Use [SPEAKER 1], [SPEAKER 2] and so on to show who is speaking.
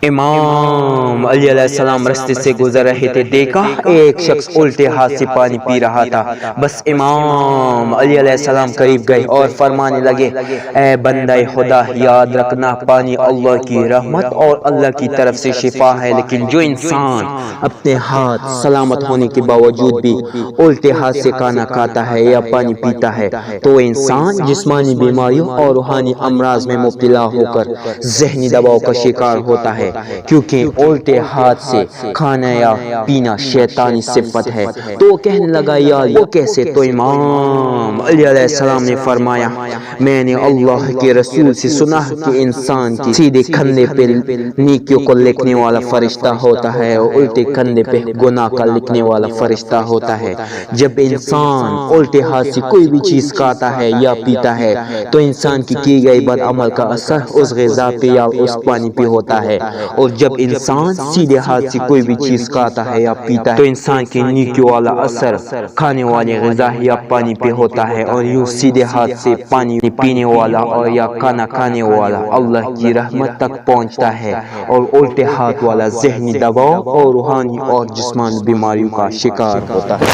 [SPEAKER 1] امام علی علیہ السلام رستے سے گزر رہے تھے، دیکھا ایک شخص الٹے ہاتھ سے پانی پی رہا تھا۔ بس امام علی علیہ السلام قریب گئے اور فرمانے لگے، اے بندہ خدا، یاد رکھنا پانی اللہ کی رحمت اور اللہ کی طرف سے شفا ہے، لیکن جو انسان اپنے ہاتھ سلامت ہونے کے باوجود بھی الٹے ہاتھ سے کھانا کھاتا ہے یا پانی پیتا ہے تو وہ انسان جسمانی بیماریوں اور روحانی امراض میں مبتلا ہو کر ذہنی دباؤ کا شکار ہوتا ہے، کیونکہ الٹے ہاتھ سے کھانا یا پینا شیطانی صفت ہے۔ تو وہ کہنے لگا، یا وہ کیسے؟ تو امام علی علیہ السلام نے فرمایا، میں نے اللہ کے رسول سے سنا کہ انسان کی سیدھے کندھے پہ نیکیوں کو لکھنے والا فرشتہ ہوتا ہے اور الٹے کندھے پہ گناہ کا لکھنے والا فرشتہ ہوتا ہے۔ جب انسان الٹے ہاتھ سے کوئی بھی چیز کھاتا ہے یا پیتا ہے تو انسان کی کی گئی بد عمل کا اثر اس غذا پہ یا اس پانی پہ ہوتا ہے، اور جب انسان سیدھے ہاتھ سے کوئی بھی چیز کھاتا ہے یا پیتا ہے تو انسان کی نیکیوں والا اثر کھانے والے غذا یا پانی پہ ہوتا ہے، اور یوں سیدھے ہاتھ سے پانی پینے والا اور یا کھانا کھانے والا اللہ کی رحمت تک پہنچتا ہے، اور الٹے ہاتھ والا ذہنی دباؤ اور روحانی اور جسمانی بیماریوں کا شکار ہوتا ہے۔